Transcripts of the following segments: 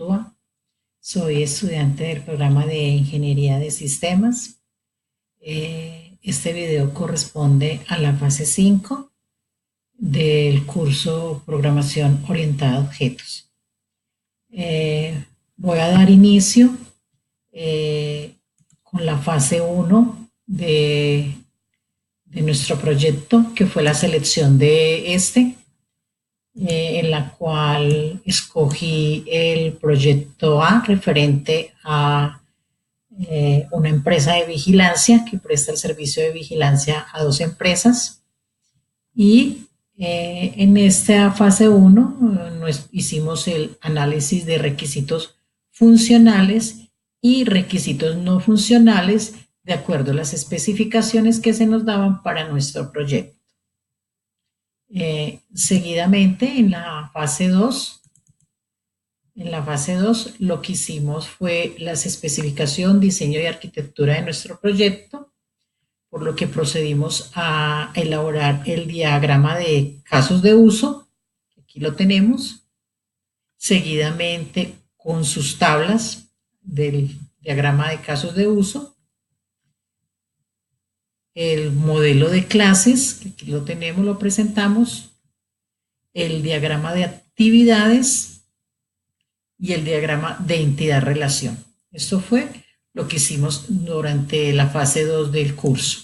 Córdoba. Soy estudiante del programa de Ingeniería de Sistemas. Este video corresponde a la fase 5 del curso Programación Orientada a Objetos. Voy a dar inicio con la fase 1 de nuestro proyecto, que fue la selección de en la cual escogí el proyecto A referente a una empresa de vigilancia que presta el servicio de vigilancia a 2 empresas. Y en esta fase 1 hicimos el análisis de requisitos funcionales y requisitos no funcionales de acuerdo a las especificaciones que se nos daban para nuestro proyecto. Seguidamente, en la fase 2, lo que hicimos fue las especificación, diseño y arquitectura de nuestro proyecto, por lo que procedimos a elaborar el diagrama de casos de uso, aquí lo tenemos, seguidamente con sus tablas del diagrama de casos de uso, el modelo de clases, que aquí lo tenemos, lo presentamos, el diagrama de actividades y el diagrama de entidad-relación. Esto fue lo que hicimos durante la fase 2 del curso.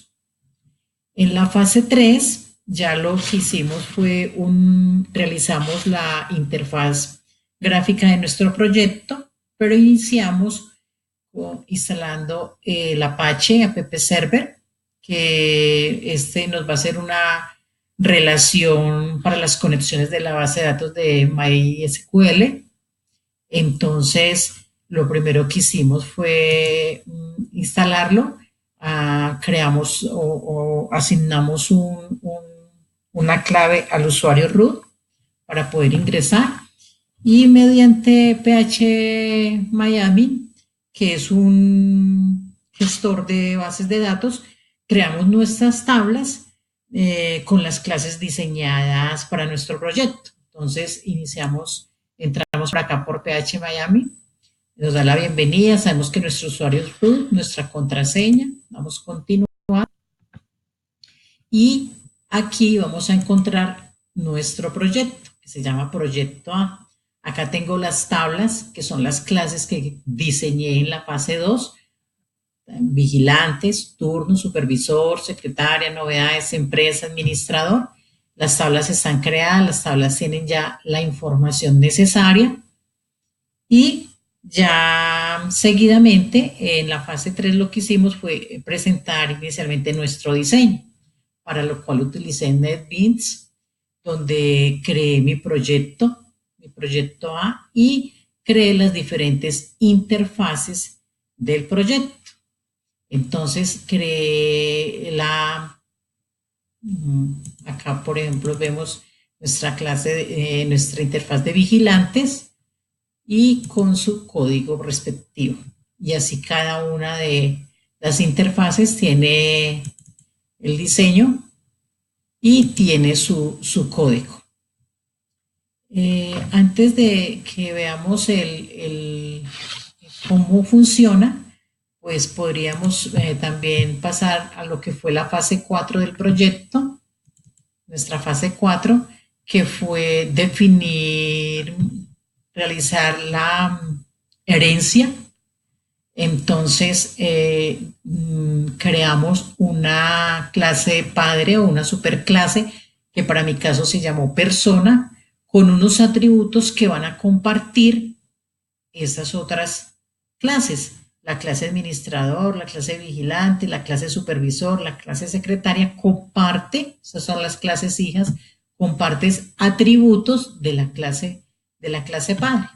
En la fase 3, ya lo que hicimos fue realizamos la interfaz gráfica de nuestro proyecto, pero iniciamos instalando el Apache App Server, que nos va a hacer una relación para las conexiones de la base de datos de MySQL. Entonces, lo primero que hicimos fue instalarlo. Creamos o asignamos una clave al usuario root para poder ingresar, y mediante PH Miami, que es un gestor de bases de datos, creamos nuestras tablas con las clases diseñadas para nuestro proyecto. Entonces entramos por acá por PH Miami, nos da la bienvenida, sabemos que nuestro usuario es root, nuestra contraseña, damos continuar, y aquí vamos a encontrar nuestro proyecto, que se llama Proyecto A. Acá tengo las tablas, que son las clases que diseñé en la fase 2, vigilantes, turno, supervisor, secretaria, novedades, empresa, administrador. Las tablas están creadas, las tablas tienen ya la información necesaria, y ya seguidamente en la fase 3 lo que hicimos fue presentar inicialmente nuestro diseño, para lo cual utilicé NetBeans, donde creé mi proyecto A, y creé las diferentes interfaces del proyecto. Entonces creé acá por ejemplo vemos nuestra nuestra interfaz de vigilantes y con su código respectivo. Y así cada una de las interfaces tiene el diseño y tiene su código. Antes de que veamos cómo funciona, pues podríamos también pasar a lo que fue la fase 4 del proyecto, nuestra fase 4, que fue realizar la herencia. Entonces creamos una clase padre o una superclase, que para mi caso se llamó persona, con unos atributos que van a compartir esas otras clases: la clase administrador, la clase vigilante, la clase supervisor, la clase secretaria. Esas son las clases hijas, compartes atributos de la clase padre.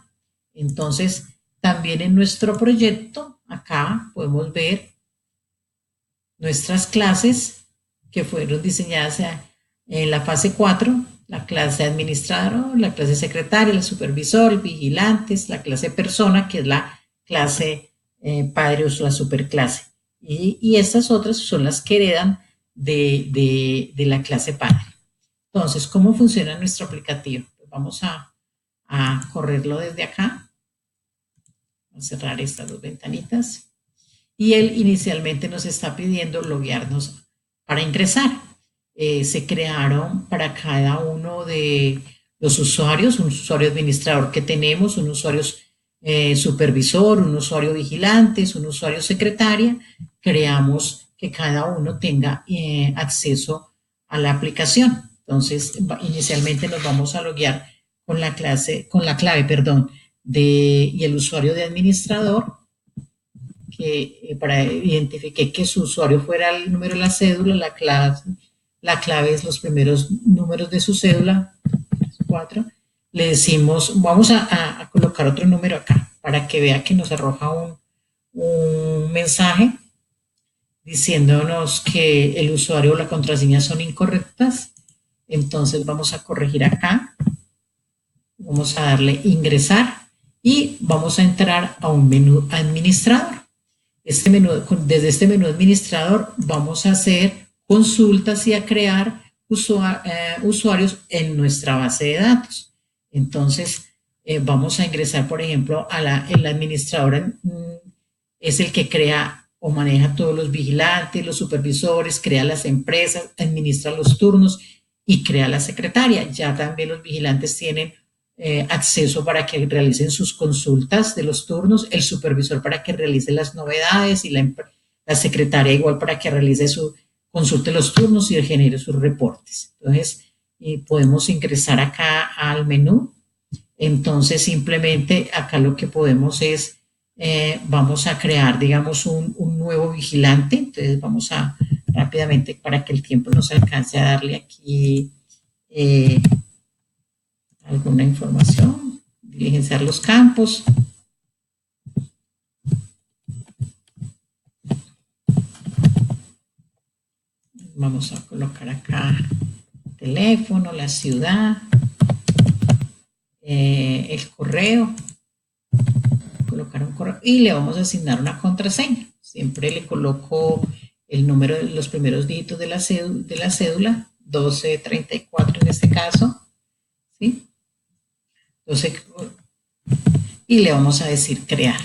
Entonces, también en nuestro proyecto, acá podemos ver nuestras clases que fueron diseñadas en la fase 4, la clase administrador, la clase secretaria, el supervisor, el vigilantes, la clase persona, que es la clase padre o la superclase. Y estas otras son las que heredan de la clase padre. Entonces, ¿cómo funciona nuestro aplicativo? Pues vamos a correrlo desde acá. a cerrar estas dos ventanitas. Y él inicialmente nos está pidiendo loguearnos para ingresar. Se crearon para cada uno de los usuarios, un usuario administrador que tenemos, un usuario supervisor, un usuario vigilante, un usuario secretaria. Creamos que cada uno tenga acceso a la aplicación. Entonces, inicialmente nos vamos a loguear con la clave, perdón, y el usuario de administrador, que para identificar que su usuario fuera el número de la cédula, la clave es los primeros números de su cédula, 4. Le decimos, vamos a colocar otro número acá para que vea que nos arroja un mensaje diciéndonos que el usuario o la contraseña son incorrectas. Entonces vamos a corregir acá, vamos a darle ingresar y vamos a entrar a un menú administrador. Desde este menú administrador vamos a hacer consultas y a crear usuarios en nuestra base de datos. Entonces, vamos a ingresar, por ejemplo, el administrador es el que crea o maneja todos los vigilantes, los supervisores, crea las empresas, administra los turnos y crea la secretaria. Ya también los vigilantes tienen acceso para que realicen sus consultas de los turnos, el supervisor para que realice las novedades y la secretaria igual para que realice su consulte los turnos y genere sus reportes. Entonces, podemos ingresar acá al menú. Entonces, simplemente acá lo que podemos es, vamos a crear, digamos, un nuevo vigilante. Entonces, vamos a rápidamente, para que el tiempo nos alcance a darle aquí alguna información, diligenciar los campos. Vamos a colocar acá teléfono, la ciudad, el correo, colocar un correo y le vamos a asignar una contraseña. Siempre le coloco el número de los primeros dígitos de la cédula, 1234 en este caso, ¿sí? Entonces, y le vamos a decir crear.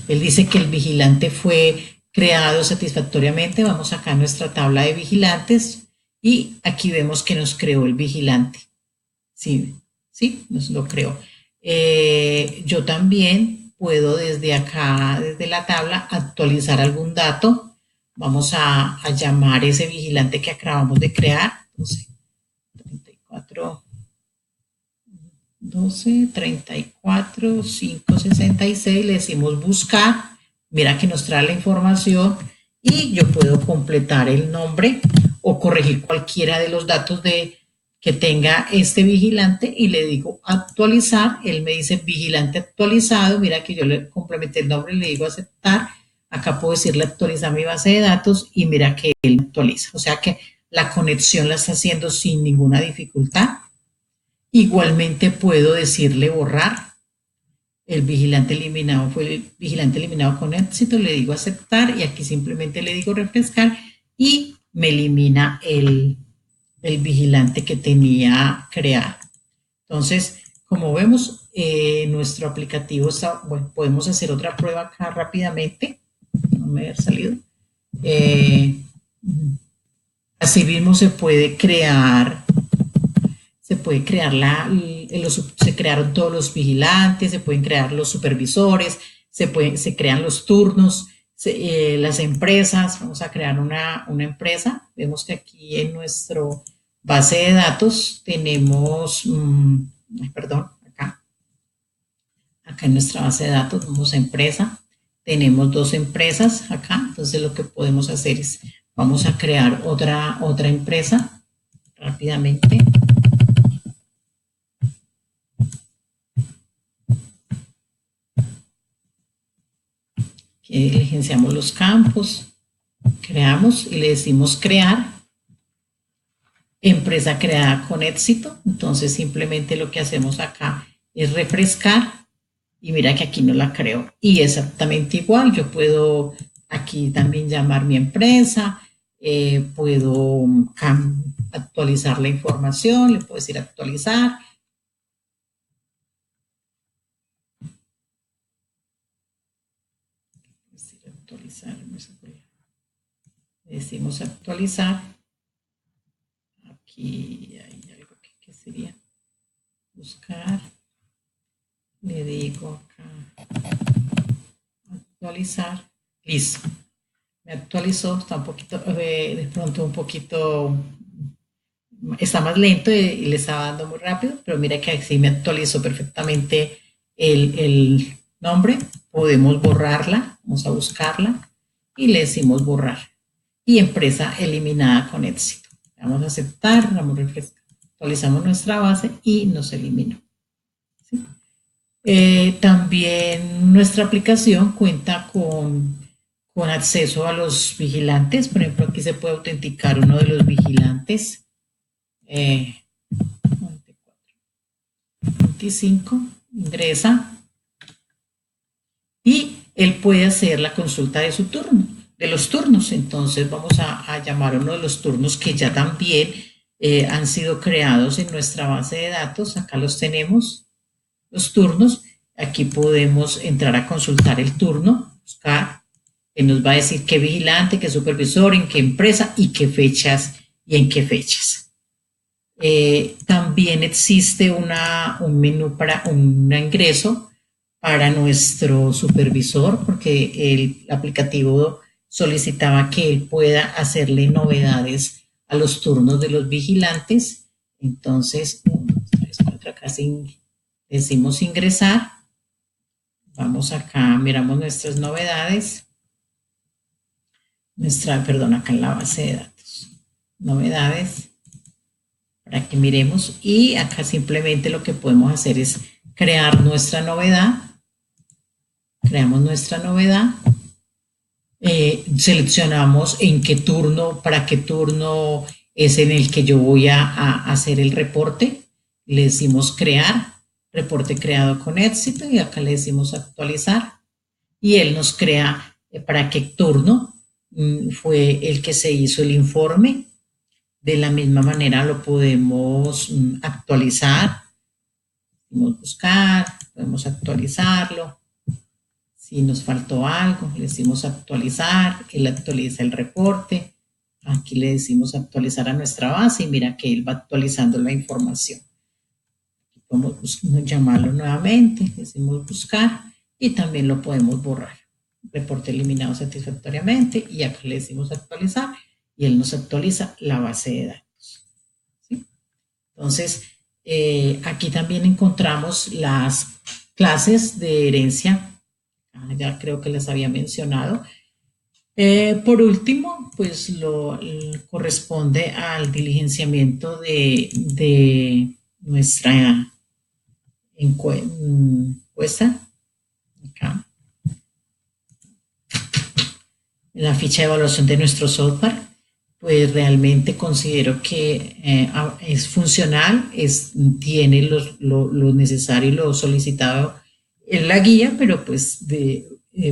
Él dice que el vigilante fue creado satisfactoriamente. Vamos acá a nuestra tabla de vigilantes y aquí vemos que nos creó el vigilante. Sí, sí, nos lo creó. Yo también puedo desde acá, desde la tabla, actualizar algún dato. Vamos a llamar ese vigilante que acabamos de crear. Entonces, 34, 12, 34, 5, 66. Le decimos buscar. Mira que nos trae la información y yo puedo completar el nombre o corregir cualquiera de los datos que tenga este vigilante y le digo actualizar. Él me dice vigilante actualizado. Mira que yo le complementé el nombre y le digo aceptar. Acá puedo decirle actualizar mi base de datos y mira que él actualiza. O sea que la conexión la está haciendo sin ninguna dificultad. Igualmente puedo decirle borrar. El vigilante eliminado fue el vigilante eliminado con éxito. Le digo aceptar y aquí simplemente le digo refrescar y me elimina el vigilante que tenía creado. Entonces, como vemos, nuestro aplicativo está, bueno, podemos hacer otra prueba acá rápidamente. No me ha salido. Así mismo se puede crear se crearon todos los vigilantes, se pueden crear los supervisores, se crean los turnos, las empresas. Vamos a crear una empresa. Vemos que aquí en nuestro base de datos tenemos, perdón, acá en nuestra base de datos vamos a empresa, tenemos dos empresas acá. Entonces lo que podemos hacer es, vamos a crear otra empresa rápidamente. Diligenciamos los campos, creamos y le decimos crear, empresa creada con éxito. Entonces simplemente lo que hacemos acá es refrescar y mira que aquí no la creo y exactamente igual. Yo puedo aquí también llamar mi empresa, puedo actualizar la información, le puedo decir actualizar. decir actualizar, le decimos actualizar. Aquí hay algo que sería buscar, le digo acá actualizar, listo, me actualizó, está un poquito, de pronto un poquito, está más lento y le estaba dando muy rápido, pero mira que así me actualizó perfectamente el nombre. Podemos borrarla, vamos a buscarla y le decimos borrar. Y empresa eliminada con éxito. Vamos a aceptar, vamos a refrescar, actualizamos nuestra base y nos eliminó. ¿Sí? También nuestra aplicación cuenta con acceso a los vigilantes. Por ejemplo, aquí se puede autenticar uno de los vigilantes. 25, ingresa y él puede hacer la consulta de su turno, de los turnos. Entonces vamos a llamar a uno de los turnos que ya también han sido creados en nuestra base de datos. Acá los tenemos, los turnos. Aquí podemos entrar a consultar el turno, buscar, que nos va a decir qué vigilante, qué supervisor, en qué empresa y qué fechas y en qué fechas. También existe un menú para un ingreso para nuestro supervisor, porque el aplicativo solicitaba que él pueda hacerle novedades a los turnos de los vigilantes. Entonces, 1, 2, 3, 4, acá decimos ingresar. Vamos acá, miramos nuestras novedades. Acá en la base de datos. Novedades, para que miremos, y acá simplemente lo que podemos hacer es crear nuestra novedad. Creamos nuestra novedad, seleccionamos en qué turno, para qué turno es en el que yo voy a hacer el reporte, le decimos crear, reporte creado con éxito, y acá le decimos actualizar, y él nos crea para qué turno fue el que se hizo el informe. De la misma manera lo podemos actualizar, podemos buscar, podemos actualizarlo. Si nos faltó algo, le decimos actualizar, él actualiza el reporte. Aquí le decimos actualizar a nuestra base y mira que él va actualizando la información. Aquí podemos llamarlo nuevamente, decimos buscar y también lo podemos borrar. Reporte eliminado satisfactoriamente, y acá le decimos actualizar y él nos actualiza la base de datos. ¿Sí? Entonces, aquí también encontramos las clases de herencia. Ya creo que les había mencionado. Por último, pues corresponde al diligenciamiento de nuestra encuesta. Acá. La ficha de evaluación de nuestro software, pues realmente considero que es funcional, tiene lo necesario y lo solicitado en la guía, pero pues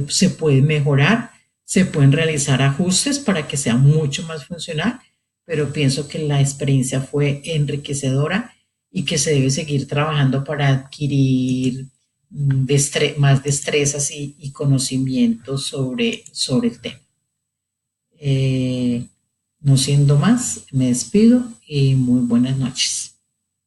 se puede mejorar, se pueden realizar ajustes para que sea mucho más funcional, pero pienso que la experiencia fue enriquecedora y que se debe seguir trabajando para adquirir más destrezas y conocimientos sobre el tema. No siendo más, me despido y muy buenas noches.